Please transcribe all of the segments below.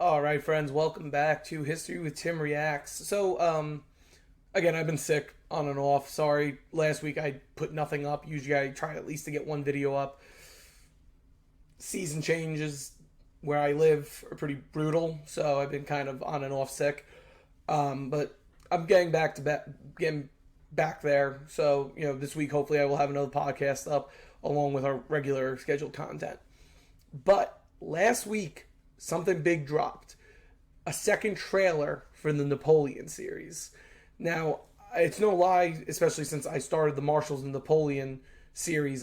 All right, friends, welcome back to History with Tim Reacts. Again, I've been sick on and off. Sorry, last week I put nothing up. Usually I try at least to get one video up. Season changes where I live are pretty brutal, so I've been kind of on and off sick. But I'm getting back there. So, this week hopefully I will have another podcast up along with our regular scheduled content. But last week, something big dropped. A second trailer for the Napoleon series. Now, it's no lie, especially since I started the Marshals and Napoleon series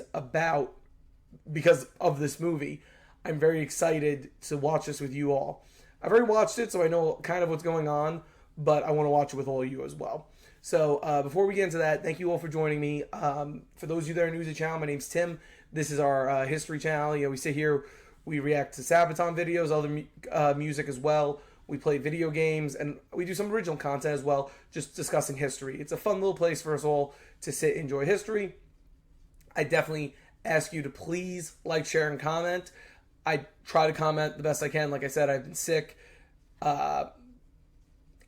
because of this movie. I'm very excited to watch this with you all. I've already watched it, so I know kind of what's going on, but I want to watch it with all of you as well. So before we get into that, thank you all for joining me. For those of you that are new to the channel, my name's Tim. This is our history channel. We sit here, we react to Sabaton videos, other music as well. We play video games, and we do some original content as well, just discussing history. It's a fun little place for us all to sit and enjoy history. I definitely ask you to please like, share, and comment. I try to comment the best I can. Like I said, I've been sick. I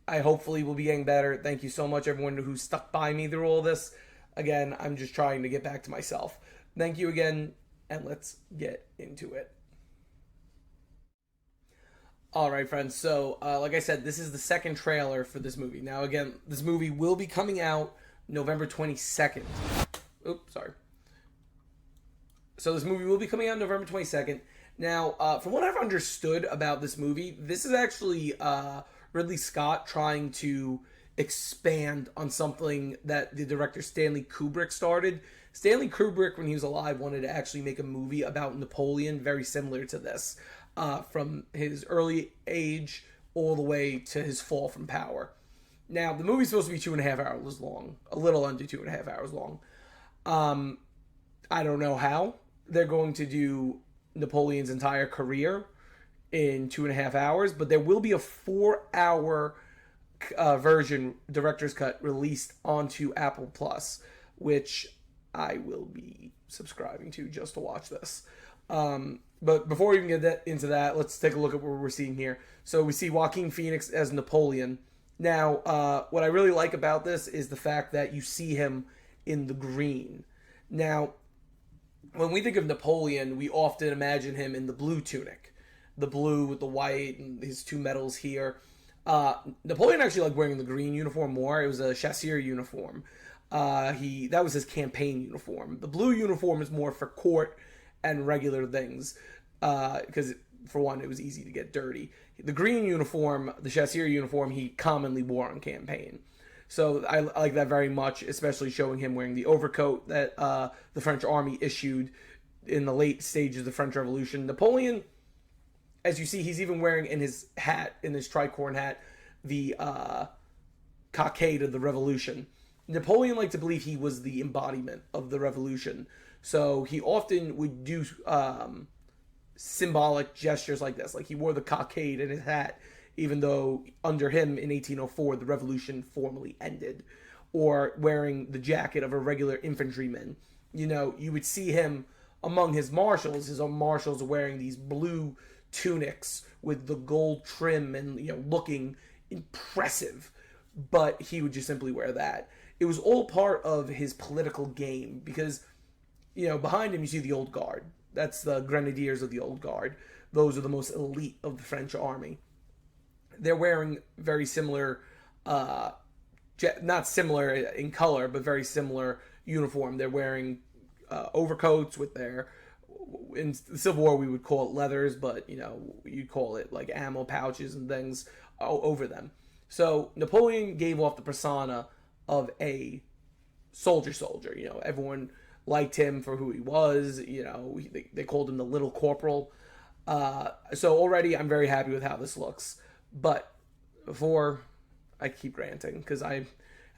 hopefully will be getting better. Thank you so much, everyone who stuck by me through all this. Again, I'm just trying to get back to myself. Thank you again, and let's get into it. All right, friends. So, like I said, this is the second trailer for this movie. Now, again, this movie will be coming out November 22nd. Oops, sorry. So this movie will be coming out November 22nd. Now, from what I've understood about this movie, this is actually Ridley Scott trying to expand on something that the director Stanley Kubrick started. Stanley Kubrick, when he was alive, wanted to actually make a movie about Napoleon very similar to this. From his early age all the way to his fall from power. Now, the movie's supposed to be 2.5 hours long, a little under 2.5 hours long. I don't know how they're going to do Napoleon's entire career in 2.5 hours, but there will be a 4-hour version, director's cut, released onto Apple Plus, which I will be subscribing to just to watch this. But before we even get into that, let's take a look at what we're seeing here. So we see Joaquin Phoenix as Napoleon. Now, what I really like about this is the fact that you see him in the green. Now, when we think of Napoleon, we often imagine him in the blue tunic. The blue with the white and his two medals here. Napoleon actually liked wearing the green uniform more. It was a chasseur uniform. That was his campaign uniform. The blue uniform is more for court and regular things, because for one, it was easy to get dirty. The green uniform, the chasseur uniform, he commonly wore on campaign. So I like that very much, especially showing him wearing the overcoat that the French army issued in the late stages of the French Revolution. Napoleon, as you see, he's even wearing in his hat, in his tricorn hat, the cockade of the Revolution. Napoleon liked to believe he was the embodiment of the Revolution. So he often would do symbolic gestures like this. Like he wore the cockade in his hat, even though under him in 1804, the revolution formally ended. Or wearing the jacket of a regular infantryman. You would see him among his marshals. His own marshals are wearing these blue tunics with the gold trim and, looking impressive. But he would just simply wear that. It was all part of his political game because, behind him you see the Old Guard. That's the Grenadiers of the Old Guard. Those are the most elite of the French army. They're wearing very similar, not similar in color, but very similar uniform. They're wearing overcoats with in the Civil War we would call it leathers, but, you'd call it like ammo pouches and things over them. So Napoleon gave off the persona of a soldier. Everyone liked him for who he was. They called him the Little Corporal. So already I'm very happy with how this looks. But before I keep ranting, because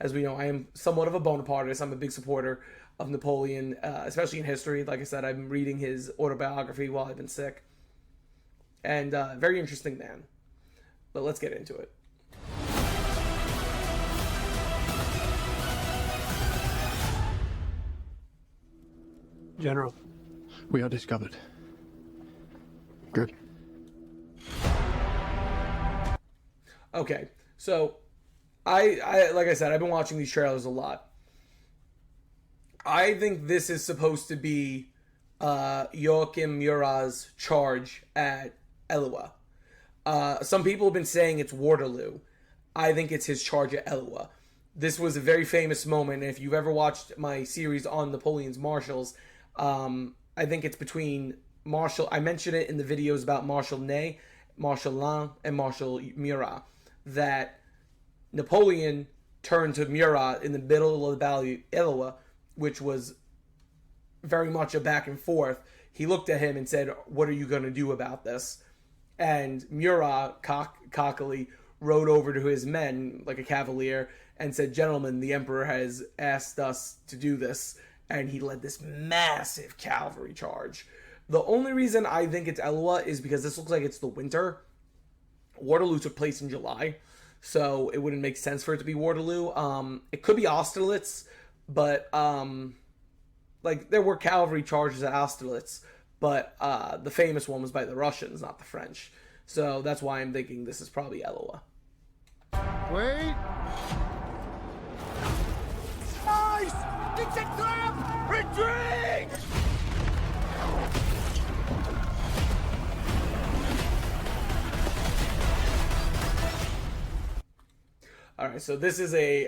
as we know, I am somewhat of a Bonapartist. I'm a big supporter of Napoleon, especially in history. Like I said, I'm reading his autobiography while I've been sick. And very interesting man. But let's get into it. General, we are discovered. Good. Okay, so I like I said, I've been watching these trailers a lot. I think this is supposed to be Joachim Murat's charge at Elua. Some people have been saying it's Waterloo. I think it's his charge at Elua. This was a very famous moment. If you've ever watched my series on Napoleon's marshals, I think it's between Marshal. I mentioned it in the videos about Marshal Ney, Marshal Lannes, and Marshal Murat. That Napoleon turned to Murat in the middle of the Battle of Elua, which was very much a back and forth. He looked at him and said, "What are you going to do about this?" And Murat cockily rode over to his men like a cavalier and said, "Gentlemen, the emperor has asked us to do this." And he led this massive cavalry charge. The only reason I think it's Elua is because this looks like it's the winter. Waterloo took place in July, so it wouldn't make sense for it to be Waterloo. It could be Austerlitz, but like there were cavalry charges at Austerlitz, but the famous one was by the Russians, not the French. So that's why I'm thinking this is probably Elua. Wait. Nice! It's a trap! Retreat! All right, so this is a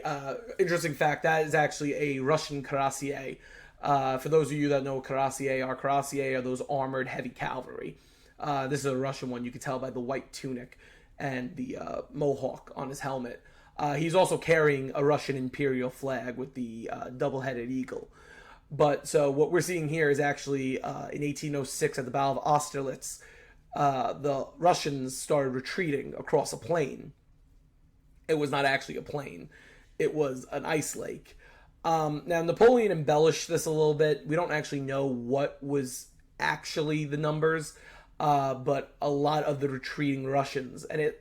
interesting fact. That is actually a Russian cuirassier. For those of you that know cuirassier are those armored heavy cavalry. This is a Russian one. You can tell by the white tunic and the mohawk on his helmet. He's also carrying a Russian imperial flag with the double-headed eagle. But so what we're seeing here is actually in 1806 at the Battle of Austerlitz, the Russians started retreating across a plain. It was not actually a plain. It was an ice lake. Now, Napoleon embellished this a little bit. We don't actually know what was actually the numbers, but a lot of the retreating Russians. And I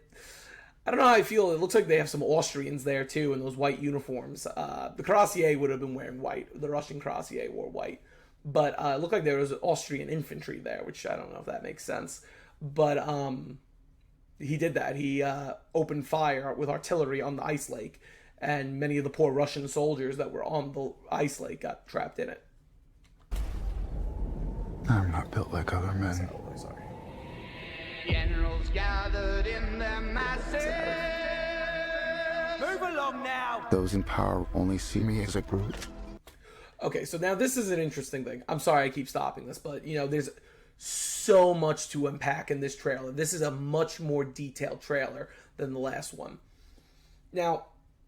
don't know how I feel. It looks like they have some Austrians there, too, in those white uniforms. The cuirassier would have been wearing white. The Russian cuirassier wore white. But it looked like there was Austrian infantry there, which I don't know if that makes sense. But he did that. He opened fire with artillery on the ice lake, and many of the poor Russian soldiers that were on the ice lake got trapped in it. I'm not built like other men. Sorry. Generals gathered in their masses. Move along now! Those in power only see me as a brute. Okay, so now this is an interesting thing. I'm sorry I keep stopping this, but, there's so much to unpack in this trailer. This is a much more detailed trailer than the last one. Now,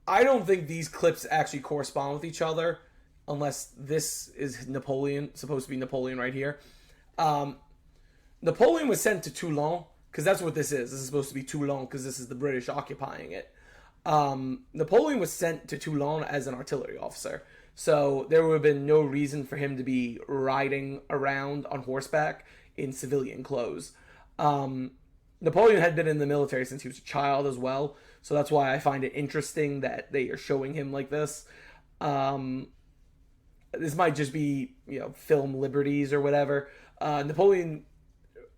I don't think these clips actually correspond with each other, unless this is Napoleon, supposed to be Napoleon right here. Napoleon was sent to Toulon, because that's what this is. This is supposed to be Toulon, because this is the British occupying it. Napoleon was sent to Toulon as an artillery officer. So there would have been no reason for him to be riding around on horseback in civilian clothes. Napoleon had been in the military since he was a child as well. So that's why I find it interesting that they are showing him like this. This might just be, film liberties or whatever. Napoleon,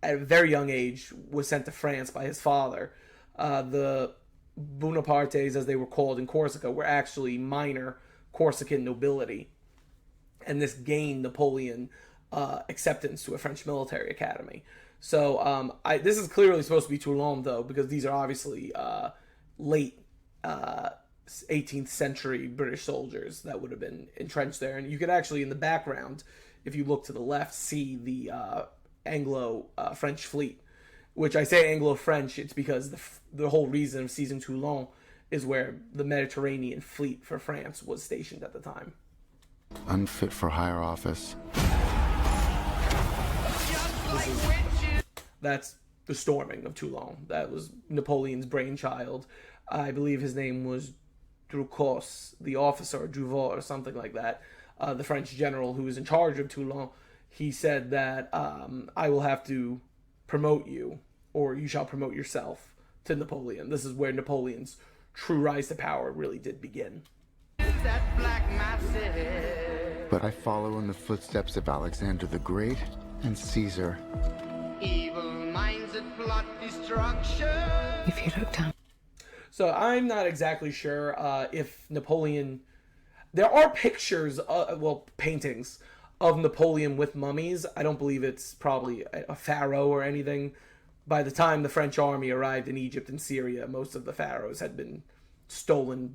at a very young age, was sent to France by his father. The Bonapartes, as they were called in Corsica, were actually minor Corsican nobility. And this gained Napoleon acceptance to a French military academy. So this is clearly supposed to be Toulon, though, because these are obviously late 18th century British soldiers that would have been entrenched there. And you could actually, in the background, if you look to the left, see the Anglo-French fleet. Which I say Anglo-French, it's because the whole reason of seizing Toulon is where the Mediterranean fleet for France was stationed at the time. Unfit for higher office. That's the storming of Toulon. That was Napoleon's brainchild. I believe his name was Drucos, the officer, or Duvaux, or something like that. The French general who was in charge of Toulon. He said that I will have to promote you, or you shall promote yourself, to Napoleon. This is where Napoleon's true rise to power really did begin. But I follow in the footsteps of Alexander the Great and Caesar. Evil minds that plot destruction. If you look down. So I'm not exactly sure if Napoleon. There are pictures, paintings of Napoleon with mummies. I don't believe it's probably a pharaoh or anything. By the time the French army arrived in Egypt and Syria, most of the pharaohs had been stolen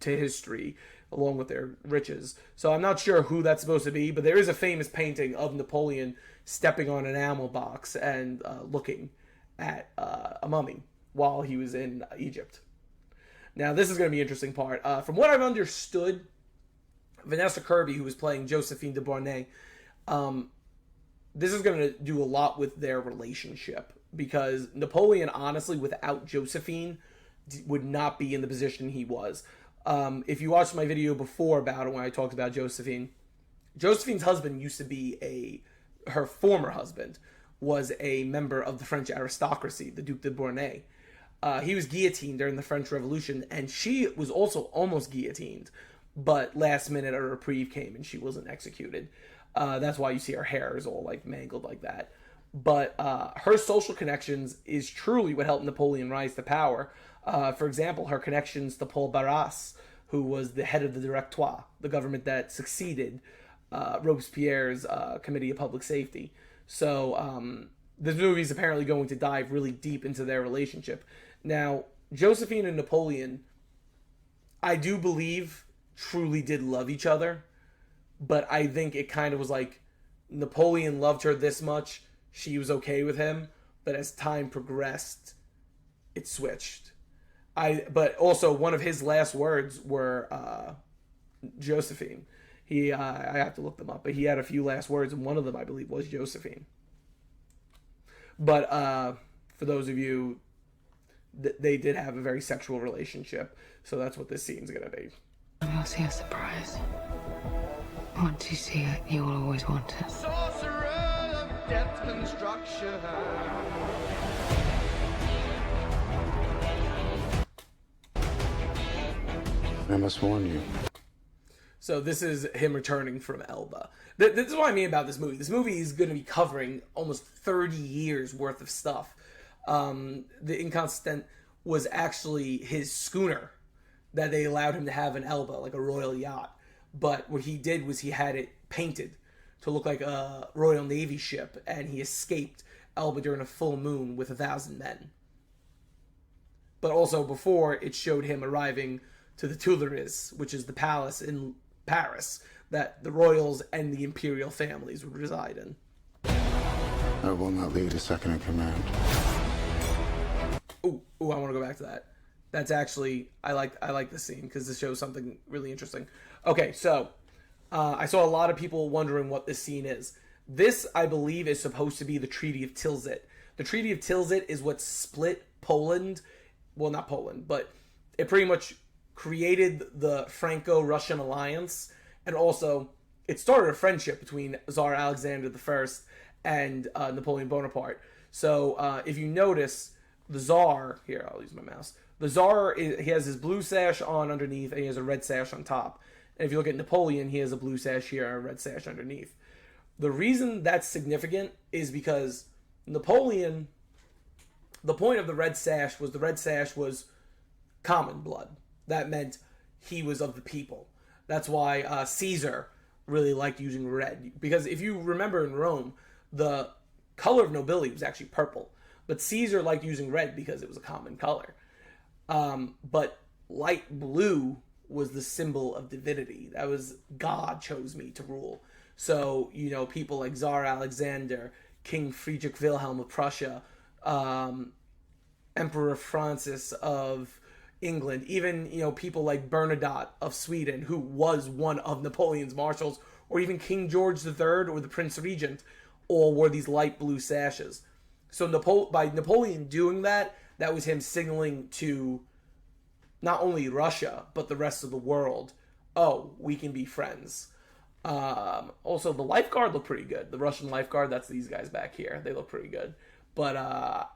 to history along with their riches. So I'm not sure who that's supposed to be, but there is a famous painting of Napoleon stepping on an animal box and looking at a mummy while he was in Egypt. Now, this is going to be an interesting part. From what I've understood, Vanessa Kirby, who was playing Josephine de Beauharnais, this is going to do a lot with their relationship, because Napoleon, honestly, without Josephine, would not be in the position he was. If you watched my video before about it, when I talked about Josephine, Josephine's husband used to be her former husband was a member of the French aristocracy, the Duc de Beauharnais. He was guillotined during the French Revolution, and she was also almost guillotined, but last minute a reprieve came and she wasn't executed. That's why you see her hair is all like mangled like that. But her social connections is truly what helped Napoleon rise to power. For example, her connections to Paul Barras, who was the head of the Directoire, the government that succeeded Robespierre's Committee of Public Safety. So this movie is apparently going to dive really deep into their relationship. Now, Josephine and Napoleon, I do believe, truly did love each other, but I think it kind of was like Napoleon loved her this much, she was okay with him, but as time progressed, it switched. But also, one of his last words were Josephine. I have to look them up, but he had a few last words, and one of them, I believe, was Josephine. But for those of you, they did have a very sexual relationship, so that's what this scene's gonna be. You'll see a surprise. Once you see it, you will always want it. Sorcerer of death construction. I must warn you. So this is him returning from Elba. This is what I mean about this movie. This movie is going to be covering almost 30 years worth of stuff. The Inconstant was actually his schooner that they allowed him to have in Elba, like a royal yacht. But what he did was he had it painted to look like a Royal Navy ship, and he escaped Elba during a full moon with 1,000 men. But also before, it showed him arriving to the Tuileries, which is the palace in Paris that the royals and the imperial families would reside in. I will not lead a second in command. Ooh, I want to go back to that. That's actually, I like this scene because this shows something really interesting. Okay, so I saw a lot of people wondering what this scene is. This, I believe, is supposed to be the Treaty of Tilsit. The Treaty of Tilsit is what split Poland. Well, not Poland, but it pretty much created the Franco-Russian alliance, and also it started a friendship between Tsar Alexander I and Napoleon Bonaparte. So if you notice, the Tsar, here, I'll use my mouse. The Tsar, he has his blue sash on underneath, and he has a red sash on top. And if you look at Napoleon, he has a blue sash here and a red sash underneath. The reason that's significant is because Napoleon, the point of the red sash was common blood. That meant he was of the people. That's why Caesar really liked using red. Because if you remember in Rome, the color of nobility was actually purple. But Caesar liked using red because it was a common color. But light blue was the symbol of divinity. That was God chose me to rule. So, people like Tsar Alexander, King Friedrich Wilhelm of Prussia, Emperor Francis of England, even, people like Bernadotte of Sweden, who was one of Napoleon's marshals, or even King George III or the Prince Regent, all wore these light blue sashes. So by Napoleon doing that, that was him signaling to not only Russia, but the rest of the world, oh, we can be friends. Also, the lifeguard looked pretty good. The Russian lifeguard, that's these guys back here. They look pretty good. But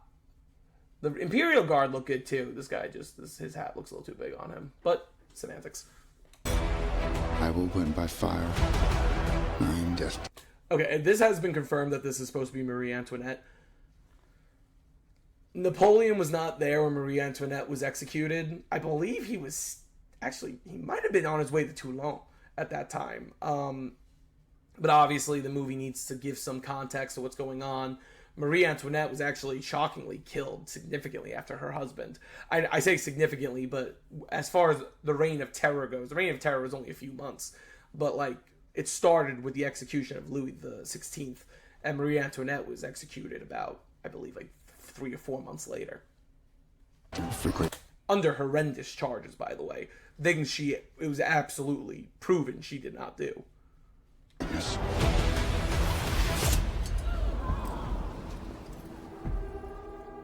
the Imperial Guard looked good too. This guy his hat looks a little too big on him. But semantics. I will win by fire. I am destined. Okay, and this has been confirmed that this is supposed to be Marie Antoinette. Napoleon was not there when Marie Antoinette was executed. I believe he was actually, he might have been on his way to Toulon at that time. But obviously the movie needs to give some context to what's going on. Marie Antoinette was actually shockingly killed significantly after her husband. I say significantly, but as far as the Reign of Terror goes, the Reign of Terror was only a few months. But, like, it started with the execution of Louis the 16th, and Marie Antoinette was executed about, I believe, like 3 or 4 months later. Under horrendous charges, by the way. Things it was absolutely proven she did not do. Yes.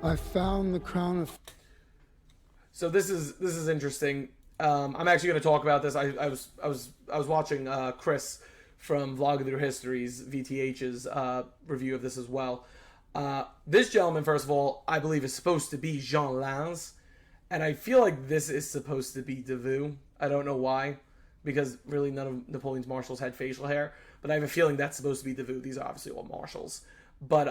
I found the crown of... So this is interesting. I'm actually going to talk about this. I was watching Chris from Vlog Through History's VTH's review of this as well. This gentleman, first of all, I believe is supposed to be Jean Lannes, and I feel like this is supposed to be Davout. I don't know why, because really none of Napoleon's marshals had facial hair, but I have a feeling that's supposed to be Davout. These are obviously all marshals, but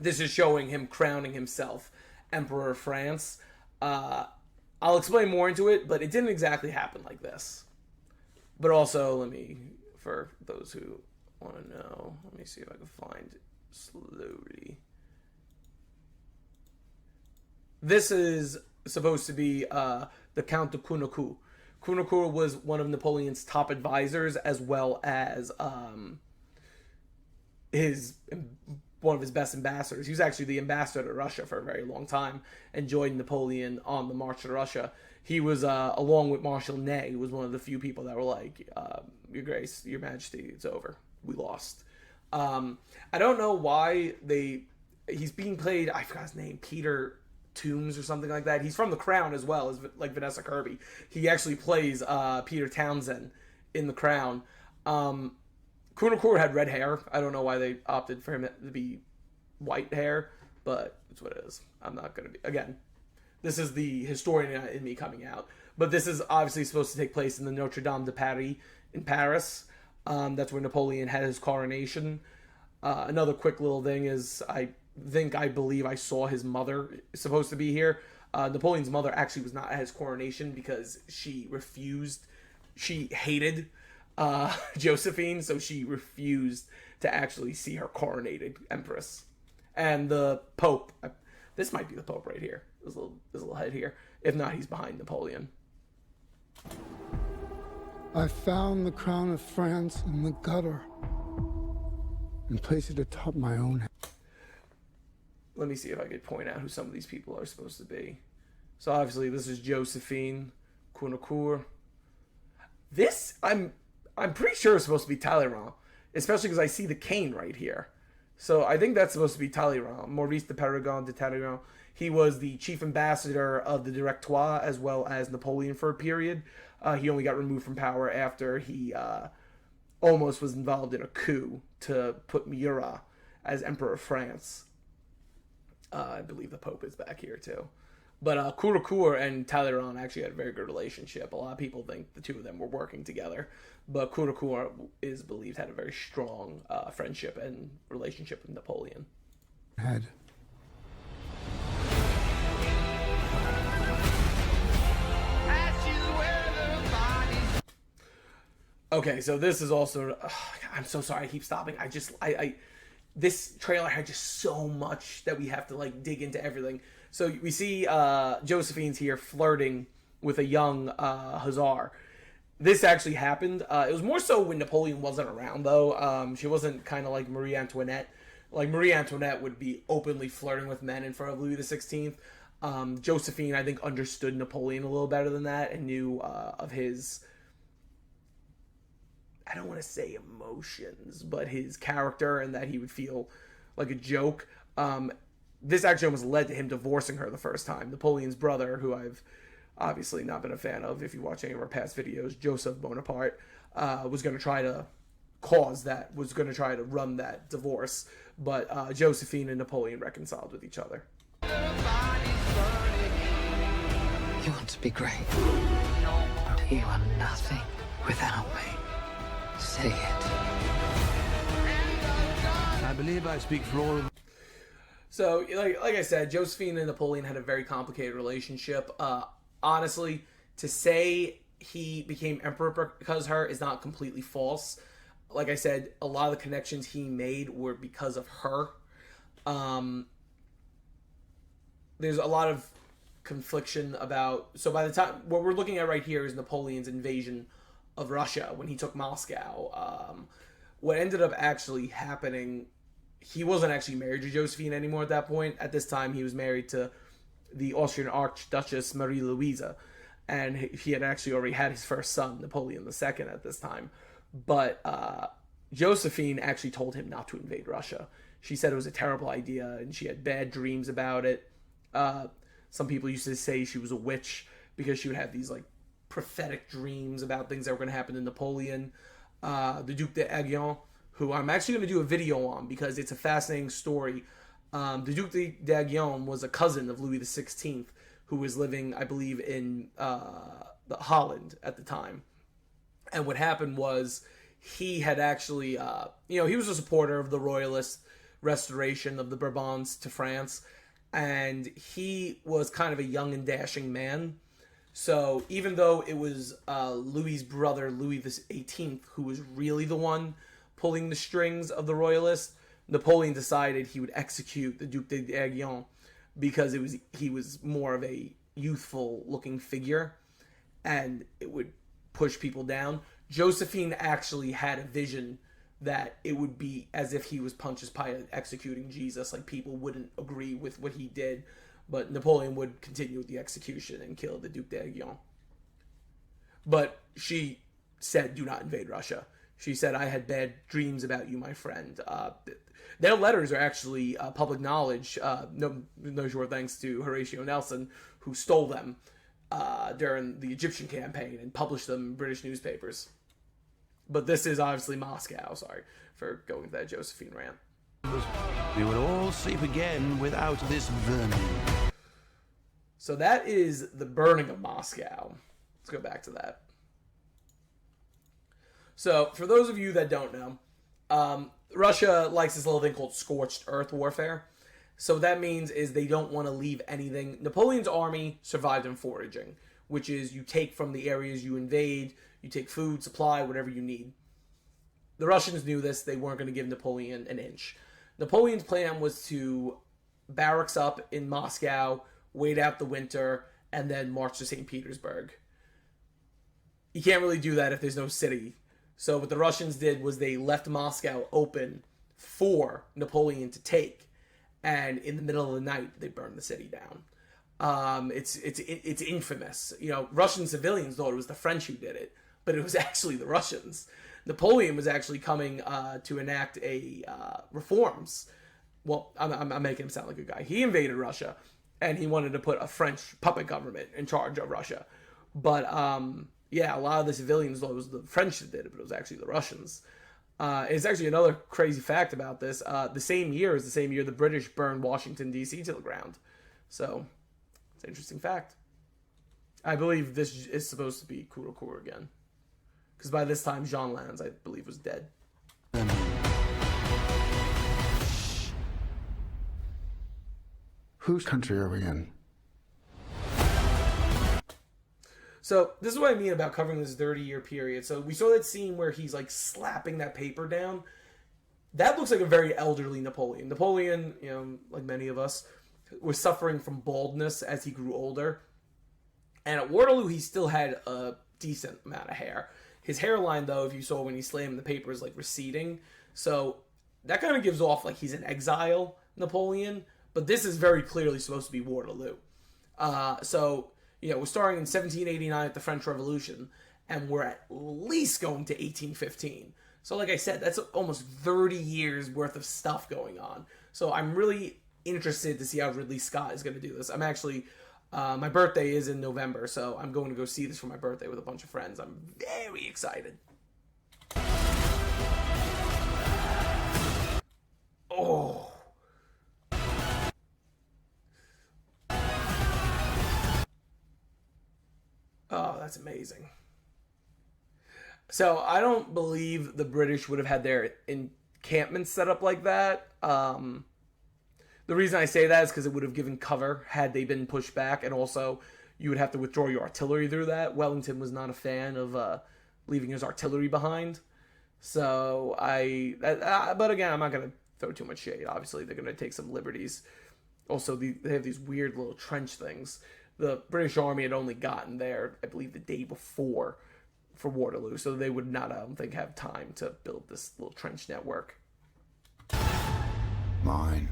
this is showing him crowning himself Emperor of France. I'll explain more into it, but it didn't exactly happen like this. But also, for those who want to know, let me see if I can find it slowly. This is supposed to be the Count de Cunecourt. Cunecourt was one of Napoleon's top advisors, as well as one of his best ambassadors. He was actually the ambassador to Russia for a very long time and joined Napoleon on the march to Russia. He was, along with Marshal Ney, was one of the few people that were like, Your Grace, Your Majesty, it's over. We lost. I don't know why he's being played, I forgot his name, Peter Toombs or something like that. He's from The Crown as well, as like Vanessa Kirby. He actually plays Peter Townsend in The Crown. Cunecourt had red hair. I don't know why they opted for him to be white hair, but it's what it is. I'm not going to be... Again, this is the historian in me coming out. But this is obviously supposed to take place in the Notre Dame de Paris in Paris. That's where Napoleon had his coronation. Another quick little thing is I believe I saw his mother supposed to be here. Napoleon's mother actually was not at his coronation because she hated Josephine, so she refused to actually see her coronated empress. And the Pope, this might be the Pope right here. There's a little head here. If not, he's behind Napoleon. I found the crown of France in the gutter and placed it atop my own head. Let me see if I could point out who some of these people are supposed to be. So obviously this is Josephine, Cunecourt. This, I'm pretty sure it's supposed to be Talleyrand, especially because I see the cane right here. So I think that's supposed to be Talleyrand, Maurice de Perregond de Talleyrand. He was the chief ambassador of the Directoire as well as Napoleon for a period. He only got removed from power after he almost was involved in a coup to put Murat as Emperor of France. I believe the Pope is back here too. But Cunecourt and Talleyrand actually had a very good relationship. A lot of people think the two of them were working together. But Cunecourt is believed had a very strong friendship and relationship with Napoleon. Head. Okay, so this is also... I'm so sorry, I keep stopping. This trailer had just so much that we have to, like, dig into everything. So we see Josephine's here flirting with a young Hussar. This actually happened. It was more so when Napoleon wasn't around, though. She wasn't kind of like Marie Antoinette. Like, Marie Antoinette would be openly flirting with men in front of Louis XVI. Josephine, I think, understood Napoleon a little better than that and knew of his... I don't want to say emotions, but his character and that he would feel like a joke. This actually almost led to him divorcing her the first time. Napoleon's brother, who I've obviously not been a fan of, if you watch any of our past videos, Joseph Bonaparte, was going to try to run that divorce. But Josephine and Napoleon reconciled with each other. You want to be great. You are nothing without me. Say it. I believe I speak for all of... So, like I said, Josephine and Napoleon had a very complicated relationship. Honestly, to say he became emperor because of her is not completely false. Like I said, a lot of the connections he made were because of her. There's a lot of confliction about... So by the time... What we're looking at right here is Napoleon's invasion of Russia when he took Moscow. What ended up actually happening... He wasn't actually married to Josephine anymore at that point. At this time, he was married to the Austrian Archduchess Marie Louisa. And he had actually already had his first son, Napoleon II, at this time. But Josephine actually told him not to invade Russia. She said it was a terrible idea, and she had bad dreams about it. Some people used to say she was a witch because she would have these, like, prophetic dreams about things that were going to happen to Napoleon. The Duc d'Aiguillon, who I'm actually going to do a video on because it's a fascinating story. The Duc d'Aiguillon was a cousin of Louis XVI, who was living, I believe, in Holland at the time. And what happened was he had actually, he was a supporter of the royalist restoration of the Bourbons to France. And he was kind of a young and dashing man. So even though it was Louis's brother, Louis XVIII, who was really the one pulling the strings of the royalists, Napoleon decided he would execute the Duc d'Aiguillon because he was more of a youthful looking figure and it would push people down. Josephine actually had a vision that it would be as if he was Pontius Pilate executing Jesus. Like, people wouldn't agree with what he did, but Napoleon would continue with the execution and kill the Duc d'Aiguillon. But she said, do not invade Russia. She said, I had bad dreams about you, my friend. Their letters are actually public knowledge. No short thanks to Horatio Nelson, who stole them during the Egyptian campaign and published them in British newspapers. But this is obviously Moscow. Sorry for going to that Josephine rant. We would all sleep again without this vermin. So that is the burning of Moscow. Let's go back to that. So, for those of you that don't know, Russia likes this little thing called scorched earth warfare. So what that means is they don't want to leave anything. Napoleon's army survived on foraging, which is you take from the areas you invade, you take food, supply, whatever you need. The Russians knew this. They weren't going to give Napoleon an inch. Napoleon's plan was to barracks up in Moscow, wait out the winter, and then march to St. Petersburg. You can't really do that if there's no city. So what the Russians did was they left Moscow open for Napoleon to take, and in the middle of the night they burned the city down. It's infamous. Russian civilians thought it was the French who did it, but it was actually the Russians. Napoleon was actually coming to enact reforms. Well, I'm making him sound like a guy. He invaded Russia, and he wanted to put a French puppet government in charge of Russia. But a lot of the civilians thought it was the French that did it, but it was actually the Russians. It's actually another crazy fact about this. The same year the British burned Washington, D.C. to the ground. So, it's an interesting fact. I believe this is supposed to be Kurokur again. Because by this time, Jean Lannes, I believe, was dead. Whose country are we in? So, this is what I mean about covering this 30-year period. So, we saw that scene where he's, like, slapping that paper down. That looks like a very elderly Napoleon. Napoleon, like many of us, was suffering from baldness as he grew older. And at Waterloo, he still had a decent amount of hair. His hairline, though, if you saw when he slammed the paper, is, like, receding. So, that kind of gives off, like, he's an exile Napoleon. But this is very clearly supposed to be Waterloo. We're starting in 1789 at the French Revolution, and we're at least going to 1815. So like I said, that's almost 30 years worth of stuff going on. So I'm really interested to see how Ridley Scott is going to do this. I'm actually, my birthday is in November, so I'm going to go see this for my birthday with a bunch of friends. I'm very excited. Oh. Oh, that's amazing. So I don't believe the British would have had their encampment set up like that. The reason I say that is because it would have given cover had they been pushed back, and also you would have to withdraw your artillery through that. Wellington was not a fan of leaving his artillery behind. So but again, I'm not going to throw too much shade. Obviously, they're going to take some liberties. Also, they have these weird little trench things. The British Army had only gotten there, I believe, the day before for Waterloo, so they would not, I don't think, have time to build this little trench network. Mine.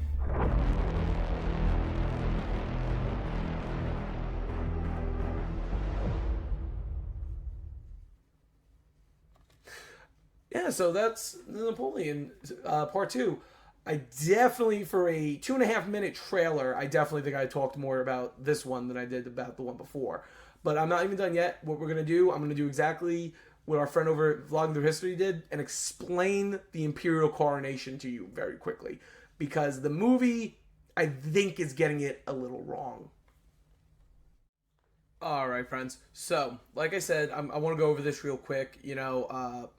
Yeah, so that's Napoleon Part 2. I definitely, for a 2.5-minute trailer, I definitely think I talked more about this one than I did about the one before. But I'm not even done yet. What we're going to do, I'm going to do exactly what our friend over at Vlogging Through History did and explain the imperial coronation to you very quickly. Because the movie, I think, is getting it a little wrong. Alright, friends. So, like I said, I want to go over this real quick. You know,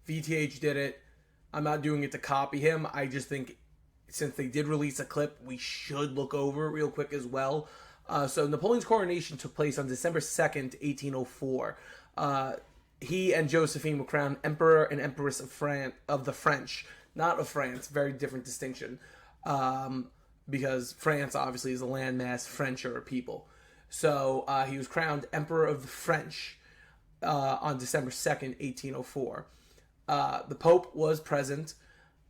VTH did it. I'm not doing it to copy him. I just think since they did release a clip, we should look over it real quick as well. So Napoleon's coronation took place on December 2nd, 1804. He and Josephine were crowned Emperor and Empress of the French. Not of France, very different distinction. Because France obviously is a landmass, French are a people. So he was crowned Emperor of the French on December 2nd, 1804. The Pope was present,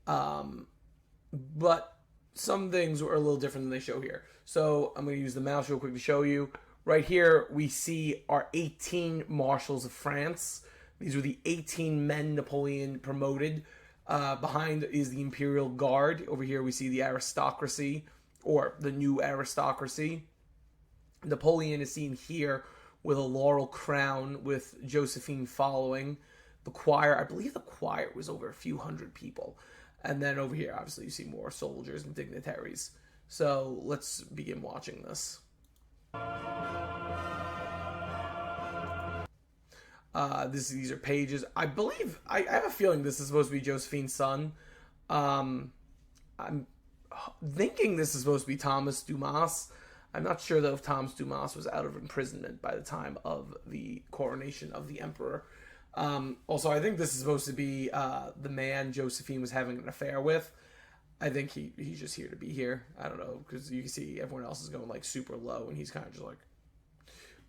but some things were a little different than they show here. So I'm going to use the mouse real quick to show you. Right here, we see our 18 marshals of France. These were the 18 men Napoleon promoted. Behind is the Imperial Guard. Over here, we see the aristocracy, or the new aristocracy. Napoleon is seen here with a laurel crown with Josephine following. The choir, I believe the choir was over a few hundred people. And then over here, obviously, you see more soldiers and dignitaries. So let's begin watching this. These are pages. I believe, I have a feeling this is supposed to be Josephine's son. I'm thinking this is supposed to be Thomas Dumas. I'm not sure, though, if Thomas Dumas was out of imprisonment by the time of the coronation of the emperor. Also, I think this is supposed to be the man Josephine was having an affair with. I think he's just here to be here. I don't know, because you can see everyone else is going, like, super low, and he's kind of just like...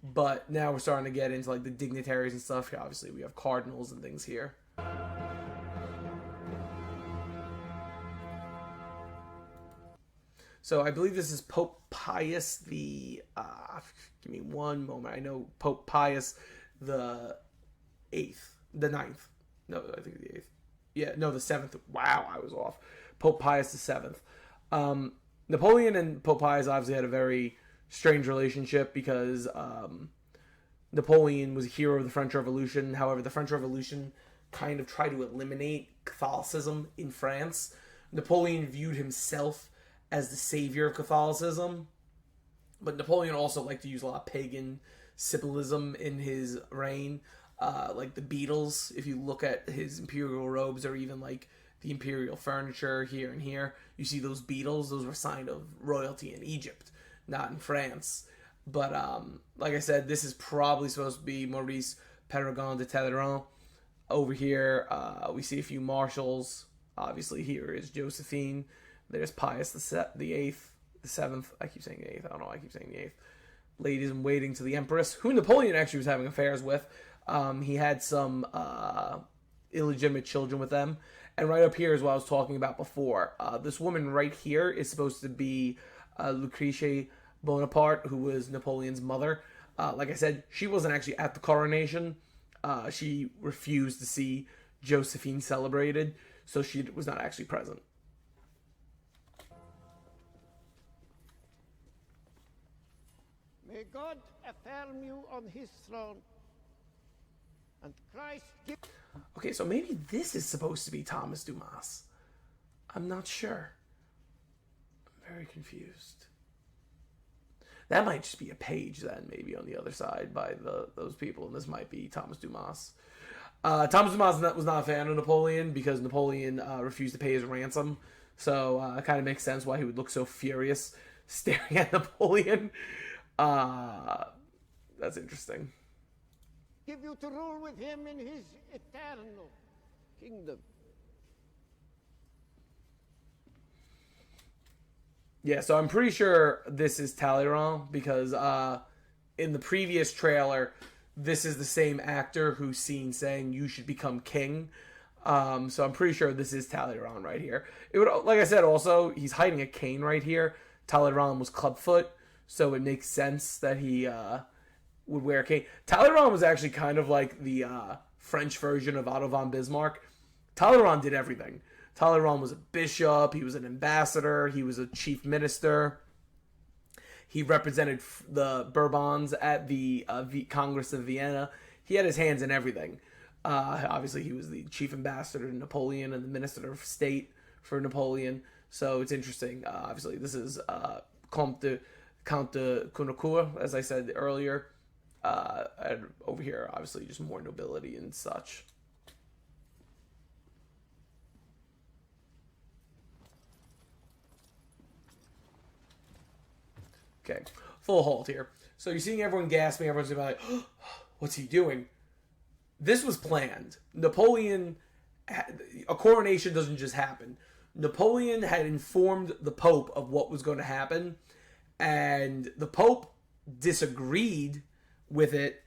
But now we're starting to get into, like, the dignitaries and stuff. Obviously, we have cardinals and things here. So I believe this is Pope Pius the... give me one moment. I know Pope Pius the 9th. No, I think the 8th. Yeah, no, the 7th. Wow, I was off. Pope Pius the 7th. Napoleon and Pope Pius obviously had a very strange relationship because Napoleon was a hero of the French Revolution. However, the French Revolution kind of tried to eliminate Catholicism in France. Napoleon viewed himself as the savior of Catholicism, but Napoleon also liked to use a lot of pagan symbolism in his reign. Like the Beatles, if you look at his imperial robes or even like the imperial furniture here and here, you see those beetles. Those were a sign of royalty in Egypt, not in France. But like I said, this is probably supposed to be Maurice Péregrine de Talleyrand. Over here, we see a few marshals. Obviously, here is Josephine. There's Pius the 8th, the 7th. I keep saying the 8th. I don't know why I keep saying the 8th. Ladies in waiting to the Empress, who Napoleon actually was having affairs with. He had some illegitimate children with them. And right up here is what I was talking about before. This woman right here is supposed to be Lucrèce Bonaparte, who was Napoleon's mother. Like I said, she wasn't actually at the coronation. She refused to see Josephine celebrated, so she was not actually present. May God affirm you on his throne, and Christ give... Okay, so maybe this is supposed to be Thomas Dumas. I'm not sure. I'm very confused. That might just be a page then, maybe on the other side by those people, and this might be Thomas Dumas. Thomas Dumas was not a fan of Napoleon because Napoleon refused to pay his ransom. So it kind of makes sense why he would look so furious staring at Napoleon. That's interesting. Give you to rule with him in his eternal kingdom. Yeah, so I'm pretty sure this is Talleyrand because in the previous trailer, this is the same actor who's seen saying you should become king. So I'm pretty sure this is Talleyrand right here. It would, like I said, also he's hiding a cane right here. Talleyrand was clubfoot, so it makes sense that he would wear a cane. Talleyrand was actually kind of like the French version of Otto von Bismarck. Talleyrand did everything. Talleyrand was a bishop, he was an ambassador, he was a chief minister. He represented the Bourbons at the Congress of Vienna. He had his hands in everything. Obviously, he was the chief ambassador to Napoleon and the minister of state for Napoleon. So it's interesting. Obviously, this is Count de Cunecourt, as I said earlier. And over here, obviously, just more nobility and such. Okay, full halt here. So you're seeing everyone gasping. Everyone's gonna be like, oh, what's he doing? This was planned. Napoleon, a coronation doesn't just happen. Napoleon had informed the Pope of what was going to happen, and the Pope disagreed with it,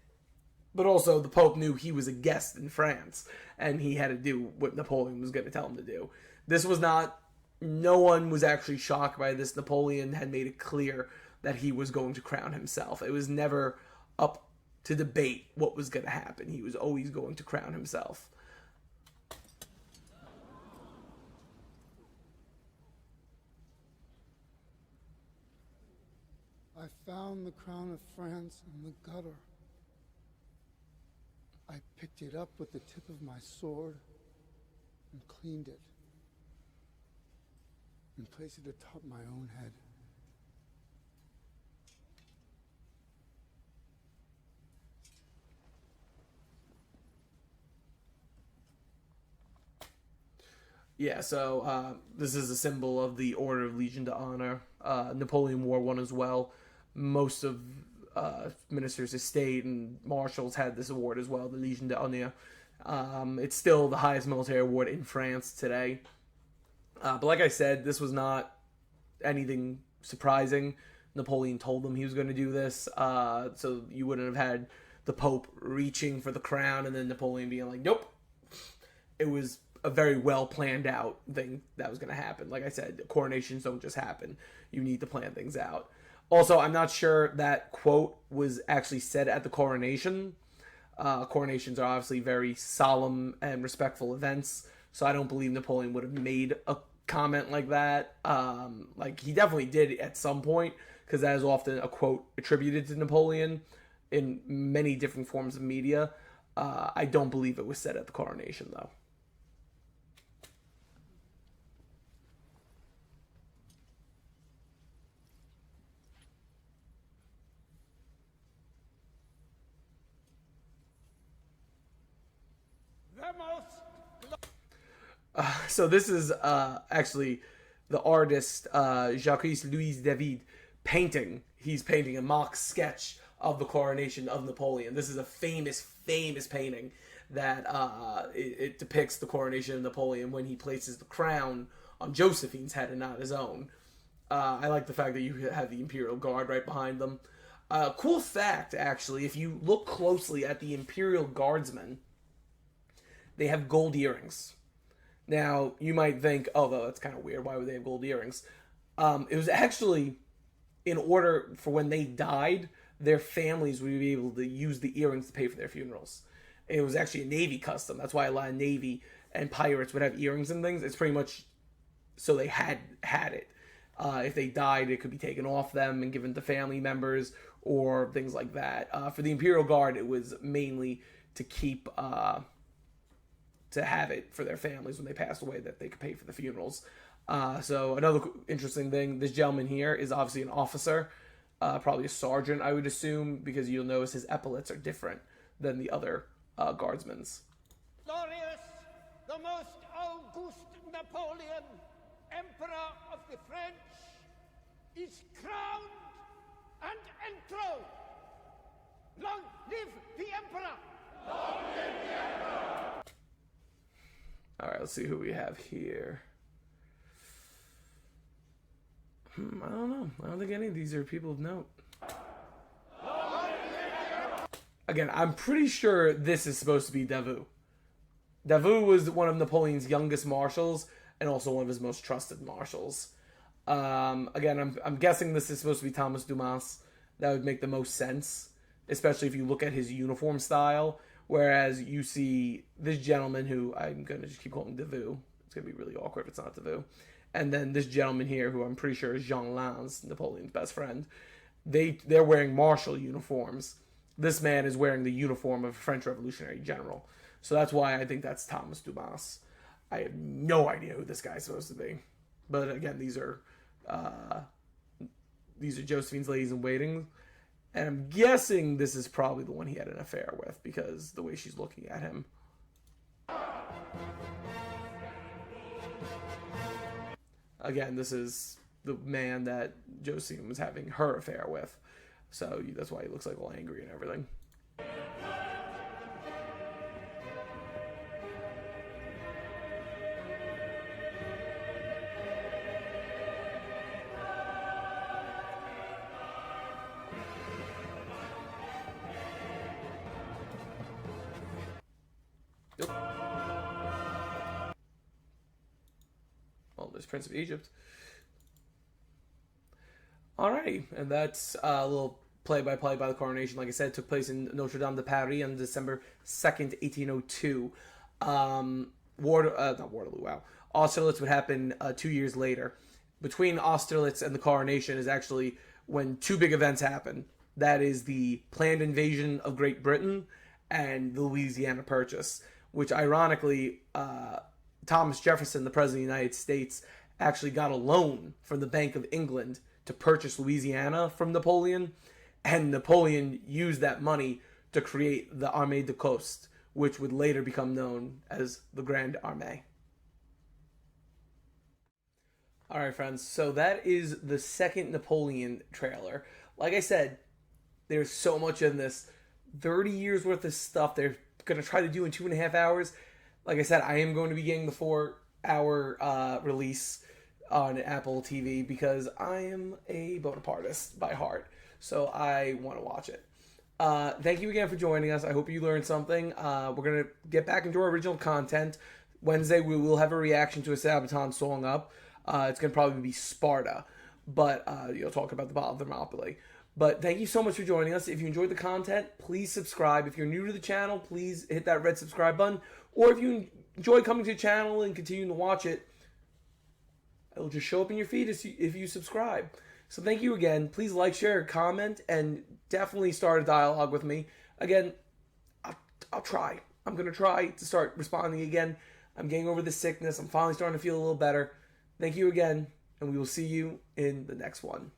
but also the Pope knew he was a guest in France, and he had to do what Napoleon was going to tell him to do. This was not, no one was actually shocked by this. Napoleon had made it clear that he was going to crown himself. It was never up to debate what was going to happen. He was always going to crown himself. I found the crown of France in the gutter. I picked it up with the tip of my sword and cleaned it and placed it atop my own head. Yeah, so this is a symbol of the Order of Legion d'Honneur. Napoleon wore one as well. Most of ministers of state and marshals had this award as well, the Legion d'Honneur. It's still the highest military award in France today. But like I said, this was not anything surprising. Napoleon told them he was going to do this, so you wouldn't have had the Pope reaching for the crown and then Napoleon being like, nope. It was a very well planned out thing that was going to happen. Like I said, coronations don't just happen. You need to plan things out. Also, I'm not sure that quote was actually said at the coronation. Coronations are obviously very solemn and respectful events, so I don't believe Napoleon would have made a comment like that. Like he definitely did at some point, because that is often a quote attributed to Napoleon in many different forms of media. I don't believe it was said at the coronation, though. So this is actually the artist Jacques Louis David painting. He's painting a mock sketch of the coronation of Napoleon. This is a famous painting that it depicts the coronation of Napoleon when he places the crown on Josephine's head and not his own. I like the fact that you have the Imperial Guard right behind them. Cool fact, actually, if you look closely at the Imperial Guardsmen, they have gold earrings. Now, you might think, oh, well, that's kind of weird. Why would they have gold earrings? It was actually in order for when they died, their families would be able to use the earrings to pay for their funerals. It was actually a Navy custom. That's why a lot of Navy and pirates would have earrings and things. It's pretty much so they had it. If they died, it could be taken off them and given to family members or things like that. For the Imperial Guard, it was mainly to keep... to have it for their families when they passed away, that they could pay for the funerals. So another interesting thing, this gentleman here is obviously an officer, probably a sergeant, I would assume, because you'll notice his epaulets are different than the other guardsmen's. Glorious, the most august Napoleon, Emperor let's see who we have here. I don't know. I don't think any of these are people of note. Again, I'm pretty sure this is supposed to be Davout. Davout was one of Napoleon's youngest marshals and also one of his most trusted marshals. Again, I'm guessing this is supposed to be Thomas Dumas. That would make the most sense, especially if you look at his uniform style. Whereas you see this gentleman, who I'm going to just keep calling Davout. It's going to be really awkward if it's not Davout. And then this gentleman here, who I'm pretty sure is Jean Lannes, Napoleon's best friend. They're wearing martial uniforms. This man is wearing the uniform of a French Revolutionary general. So that's why I think that's Thomas Dumas. I have no idea who this guy's supposed to be. But again, these are Josephine's ladies in waiting. And I'm guessing this is probably the one he had an affair with, because the way she's looking at him. Again, this is the man that Josephine was having her affair with. So that's why he looks like all angry and everything. Well, there's Prince of Egypt. Alrighty, and that's a little play-by-play by the coronation. Like I said, it took place in Notre Dame de Paris on December 2nd, 1802. Not Waterloo, wow. Austerlitz would happen 2 years later. Between Austerlitz and the coronation is actually when two big events happen. That is the planned invasion of Great Britain and the Louisiana Purchase, which ironically, Thomas Jefferson, the President of the United States, actually got a loan from the Bank of England to purchase Louisiana from Napoleon, and Napoleon used that money to create the Armée de Coste, which would later become known as the Grande Armée. Alright friends, so that is the second Napoleon trailer. Like I said, there's so much in this. 30 years worth of stuff they're going to try to do in 2.5 hours. Like I said, I am going to be getting the 4-hour release on Apple TV because I am a Bonapartist by heart. So I want to watch it. Thank you again for joining us. I hope you learned something. We're going to get back into our original content. Wednesday, we will have a reaction to a Sabaton song up. It's going to probably be Sparta. But, talk about the Battle of Thermopylae. But thank you so much for joining us. If you enjoyed the content, please subscribe. If you're new to the channel, please hit that red subscribe button. Or if you enjoy coming to the channel and continuing to watch it, it'll just show up in your feed if you subscribe. So thank you again. Please like, share, comment, and definitely start a dialogue with me. Again, I'll try. I'm going to try to start responding again. I'm getting over the sickness. I'm finally starting to feel a little better. Thank you again, and we will see you in the next one.